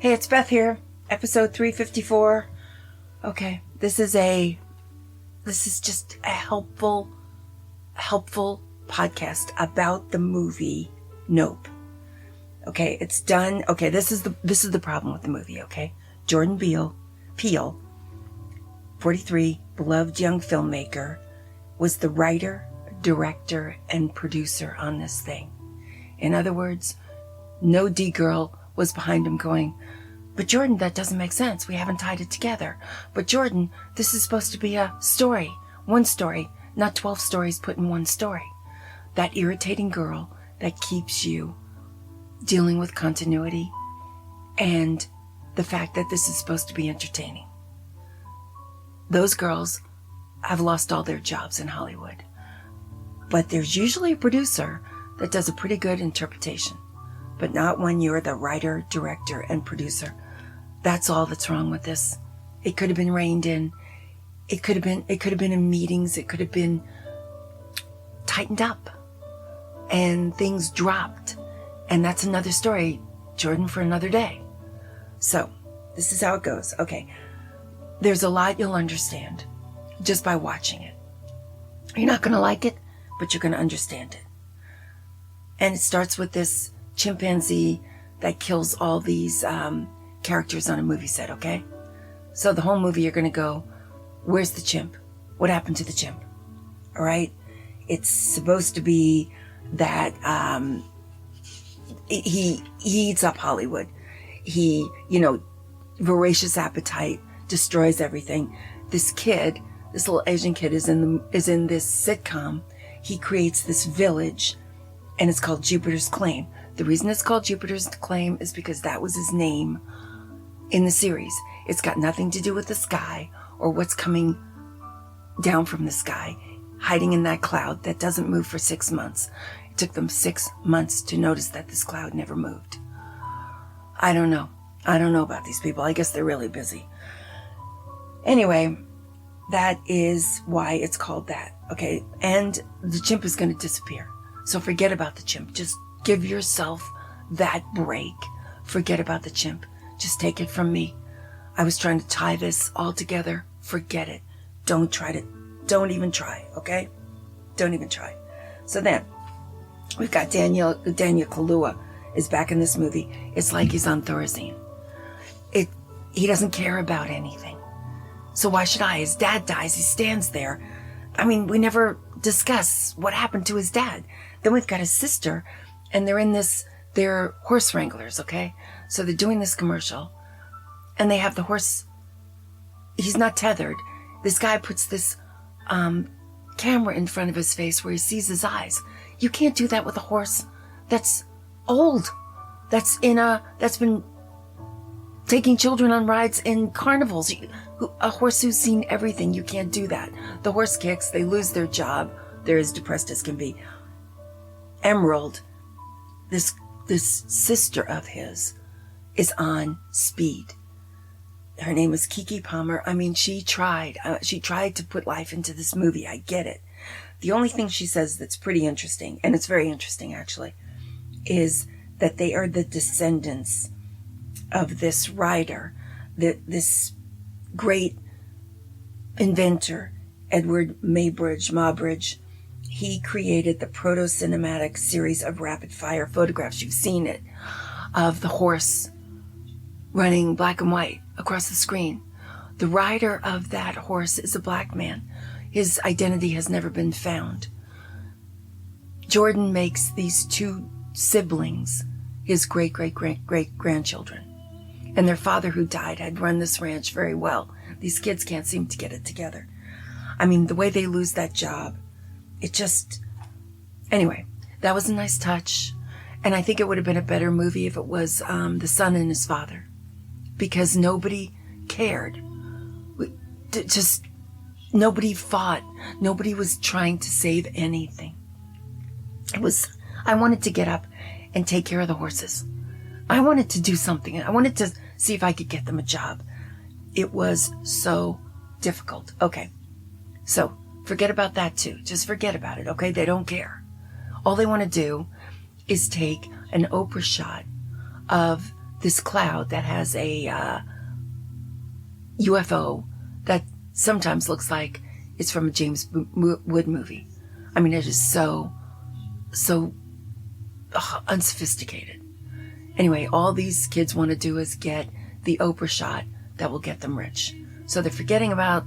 Hey, it's Beth here, episode 354. Okay, this is just a helpful podcast about the movie Nope. Okay, it's done. Okay, this is the problem with the movie, okay? Jordan Peele, 43, beloved young filmmaker, was the writer, director, and producer on this thing. In other words, no D-girl was behind him going, "But Jordan, that doesn't make sense. We haven't tied it together. But Jordan, this is supposed to be a story. One story, not 12 stories put in one story." That irritating girl that keeps you dealing with continuity and the fact that this is supposed to be entertaining. Those girls have lost all their jobs in Hollywood. But there's usually a producer that does a pretty good interpretation. But not when you're the writer, director, and producer. That's all that's wrong with this. It could have been reined in. It could have been in meetings. It could have been tightened up. And things dropped. And that's another story, Jordan, for another day. So, this is how it goes. Okay. There's a lot you'll understand just by watching it. You're not going to like it, but you're going to understand it. And it starts with this chimpanzee that kills all these characters on a movie set, okay? So the whole movie you're going to go, where's the chimp? What happened to the chimp? All right? It's supposed to be that he eats up Hollywood. He, voracious appetite, destroys everything. This little Asian kid is in this sitcom. He creates this village, and it's called Jupiter's Claim. The reason it's called Jupiter's Claim is because that was his name in the series. It's got nothing to do with the sky or what's coming down from the sky, hiding in that cloud that doesn't move for 6 months. It took them 6 months to notice that this cloud never moved. I don't know about these people. I guess they're really busy. Anyway, that is why it's called that, okay? And the chimp is going to disappear. So forget about the chimp. Just give yourself that break. Forget about the chimp. Just take it from me. I was trying to tie this all together. Forget it. Don't even try, okay? Don't even try. So then, we've got Daniel Kaluuya is back in this movie. It's like he's on Thorazine. He doesn't care about anything. So why should I? His dad dies. He stands there. I mean, we never discuss what happened to his dad. Then we've got his sister, and they're horse wranglers, okay? So they're doing this commercial, and they have the horse. He's not tethered. This guy puts this camera in front of his face where he sees his eyes. You can't do that with a horse that's old. That's been taking children on rides in carnivals. A horse who's seen everything, you can't do that. The horse kicks, they lose their job. They're as depressed as can be. Emerald, this sister of his, is on speed. Her name is Keke Palmer. I mean, she tried to put life into this movie. I get it. The only thing she says that's pretty interesting, and it's very interesting actually, is that they are the descendants of this writer, this great inventor, Edward Mabridge. He created the proto-cinematic series of rapid-fire photographs. You've seen it, of the horse running black and white across the screen. The rider of that horse is a black man. His identity has never been found. Jordan makes these two siblings his great-great-great-grandchildren. And their father, who died, had run this ranch very well. These kids can't seem to get it together. I mean, the way they lose that job, anyway, that was a nice touch. And I think it would have been a better movie if it was the son and his father. Because nobody cared. Nobody fought. Nobody was trying to save anything. I wanted to get up and take care of the horses. I wanted to do something. I wanted to see if I could get them a job. It was so difficult. Okay. So forget about that too. Just forget about it. Okay. They don't care. All they want to do is take an Oprah shot of this cloud that has a UFO that sometimes looks like it's from a James Wood movie. I mean, it is so unsophisticated. Anyway, all these kids want to do is get the Oprah shot that will get them rich. So they're forgetting about,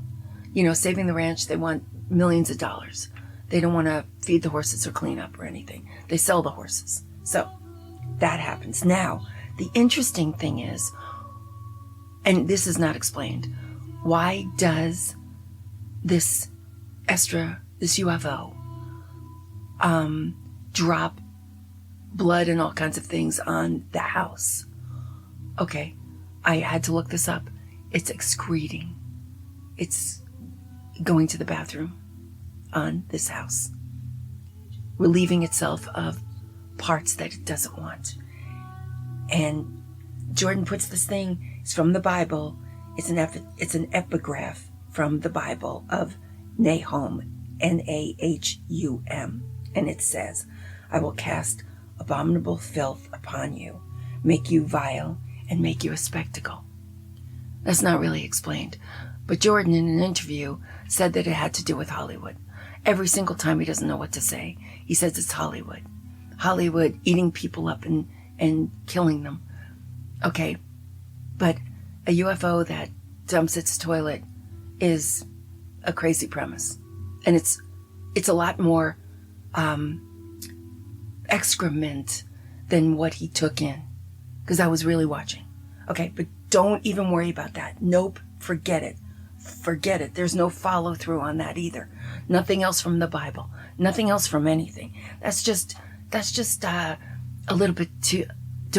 saving the ranch. They want millions of dollars. They don't want to feed the horses or clean up or anything. They sell the horses. So that happens. Now, the interesting thing is, and this is not explained, why does this UFO, drop blood and all kinds of things on the house? Okay, I had to look this up. It's excreting. It's going to the bathroom on this house, relieving itself of parts that it doesn't want. And Jordan puts this thing, it's from the Bible. It's an epigraph from the Bible of Nahum, Nahum. And it says, I will cast abominable filth upon you, make you vile, and make you a spectacle. That's not really explained. But Jordan, in an interview, said that it had to do with Hollywood. Every single time he doesn't know what to say, he says it's Hollywood. Hollywood eating people up and killing them. Okay, but a UFO that dumps its toilet is a crazy premise. And it's a lot more excrement than what he took in. Because I was really watching. Okay, but don't even worry about that. Nope, forget it. Forget it. There's no follow through on that either. Nothing else from the Bible. Nothing else from anything. That's just a little bit to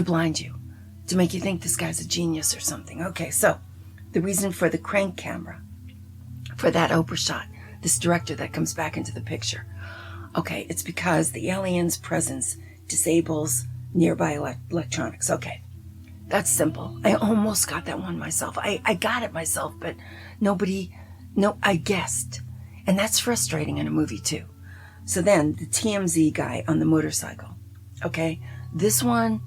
blind you, to make you think this guy's a genius or something. Okay, so the reason for the crank camera, for that Oprah shot, this director that comes back into the picture. Okay, it's because the alien's presence disables nearby electronics. Okay, that's simple. I almost got that one myself. I got it myself, but I guessed. And that's frustrating in a movie too. So then the TMZ guy on the motorcycle. Okay, this one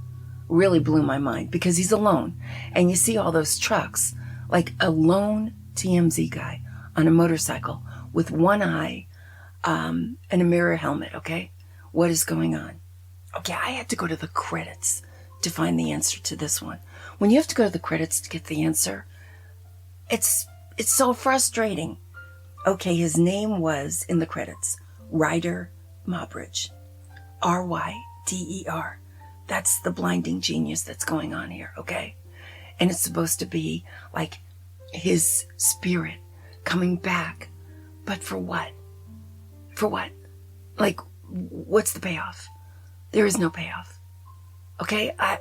really blew my mind because he's alone. And you see all those trucks, like a lone TMZ guy on a motorcycle with one eye and a mirror helmet. Okay, what is going on? Okay, I had to go to the credits to find the answer to this one. When you have to go to the credits to get the answer, it's so frustrating. Okay, his name was in the credits, Ryder Mobridge. R-Y-D-E-R. That's the blinding genius that's going on here, okay? And it's supposed to be like his spirit coming back. But for what? For what? Like, what's the payoff? There is no payoff. Okay, I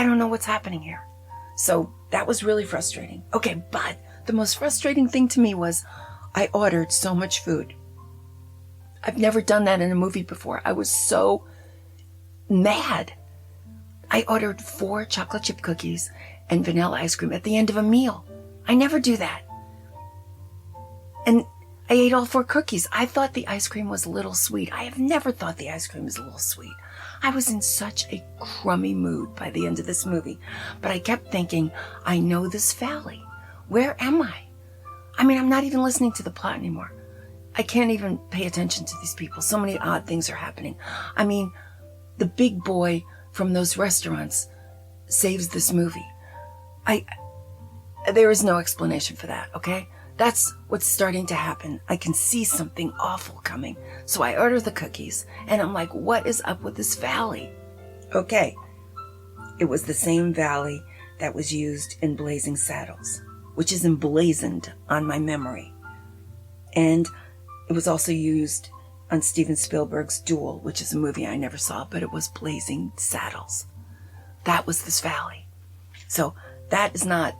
don't know what's happening here. So that was really frustrating. Okay, but the most frustrating thing to me was I ordered so much food. I've never done that in a movie before. I was so mad. I ordered 4 chocolate chip cookies and vanilla ice cream at the end of a meal. I never do that. And I ate all 4 cookies. I thought the ice cream was a little sweet. I have never thought the ice cream is a little sweet. I was in such a crummy mood by the end of this movie. But I kept thinking, I know this valley. Where am I? I mean, I'm not even listening to the plot anymore. I can't even pay attention to these people. So many odd things are happening. I mean, the big boy from those restaurants saves this movie. There is no explanation for that, okay? That's what's starting to happen. I can see something awful coming. So I order the cookies, and I'm like, what is up with this valley? Okay. It was the same valley that was used in Blazing Saddles, which is emblazoned on my memory. And it was also used on Steven Spielberg's Duel, which is a movie I never saw, but it was Blazing Saddles. That was this valley. So that is not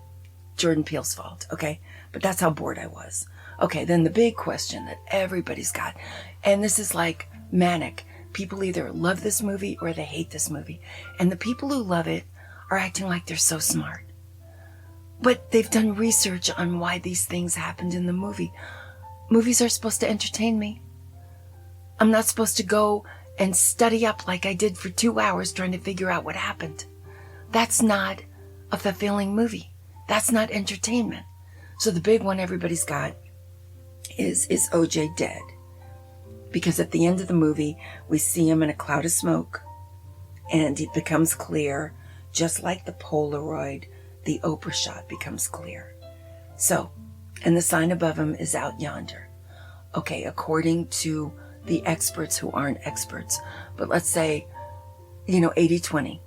Jordan Peele's fault, okay? But that's how bored I was. Okay, then the big question that everybody's got, and this is like manic. People either love this movie or they hate this movie. And the people who love it are acting like they're so smart. But they've done research on why these things happened in the movie. Movies are supposed to entertain me. I'm not supposed to go and study up like I did for 2 hours trying to figure out what happened. That's not a fulfilling movie. That's not entertainment. So the big one everybody's got is OJ dead? Because at the end of the movie, we see him in a cloud of smoke, and it becomes clear, just like the Polaroid, the Oprah shot becomes clear. So, and the sign above him is out yonder. Okay, according to the experts who aren't experts, but let's say, 80-20,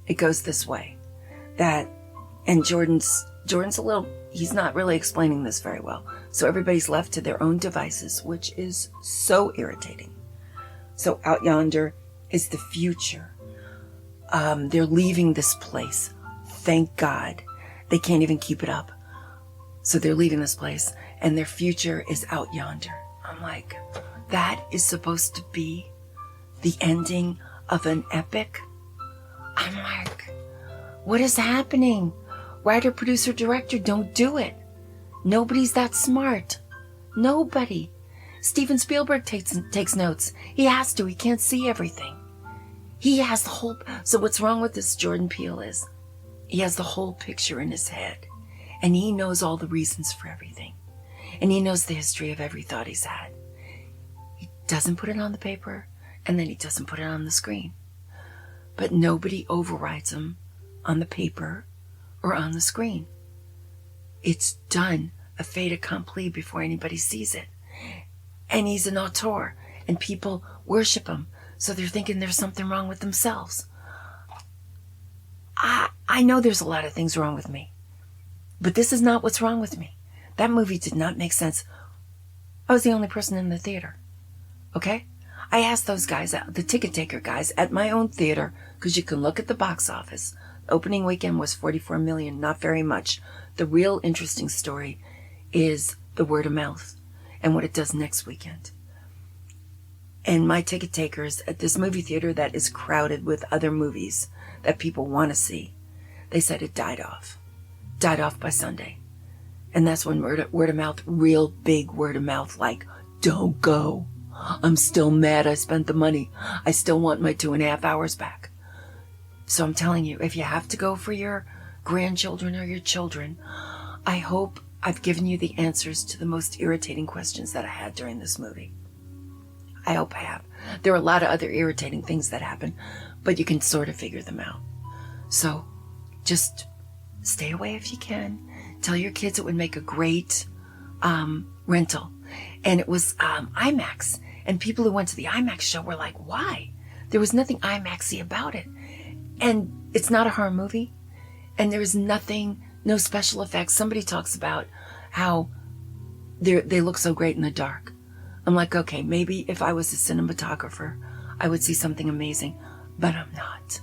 it goes this way. That, and Jordan's a little, he's not really explaining this very well. So everybody's left to their own devices, which is so irritating. So out yonder is the future. They're leaving this place. Thank God. They can't even keep it up. So they're leaving this place, and their future is out yonder. I'm like, that is supposed to be the ending of an epic? I'm like, what is happening? Writer, producer, director, don't do it. Nobody's that smart. Nobody. Steven Spielberg takes notes. He has to. He can't see everything. He has the whole... So what's wrong with this Jordan Peele is he has the whole picture in his head. And he knows all the reasons for everything. And he knows the history of every thought he's had. He doesn't put it on the paper, and then he doesn't put it on the screen. But nobody overrides him on the paper or on the screen. It's done, a fait accompli before anybody sees it. And he's an auteur, and people worship him, so they're thinking there's something wrong with themselves. I know there's a lot of things wrong with me, but this is not what's wrong with me. That movie did not make sense. I was the only person in the theater, okay? I asked those guys, the ticket taker guys, at my own theater, because you can look at the box office. The opening weekend was 44 million, not very much. The real interesting story is the word of mouth and what it does next weekend. And my ticket takers at this movie theater that is crowded with other movies that people want to see, they said it died off by Sunday. And that's when word of mouth, real big word of mouth, like, don't go. I'm still mad I spent the money. I still want my 2.5 hours back. So I'm telling you, if you have to go for your grandchildren or your children, I hope I've given you the answers to the most irritating questions that I had during this movie. I hope I have. There are a lot of other irritating things that happen, but you can sort of figure them out. So just stay away if you can. Tell your kids it would make a great rental. And it was IMAX. And people who went to the IMAX show were like, why? There was nothing IMAX-y about it. And it's not a horror movie. And there's nothing, no special effects. Somebody talks about how they look so great in the dark. I'm like, okay, maybe if I was a cinematographer, I would see something amazing. But I'm not.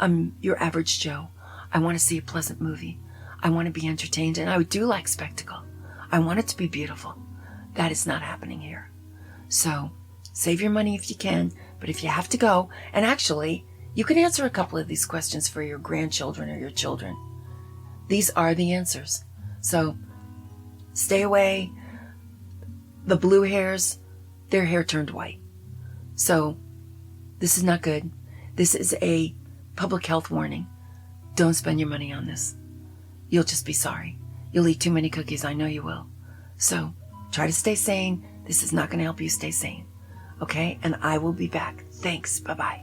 I'm your average Joe. I want to see a pleasant movie. I want to be entertained. And I do like spectacle. I want it to be beautiful. That is not happening here. So save your money if you can, but if you have to go, and actually, you can answer a couple of these questions for your grandchildren or your children. These are the answers. So stay away. The blue hairs, their hair turned white. So this is not good. This is a public health warning. Don't spend your money on this. You'll just be sorry. You'll eat too many cookies. I know you will. So try to stay sane. This is not going to help you stay sane. Okay? And I will be back. Thanks. Bye-bye.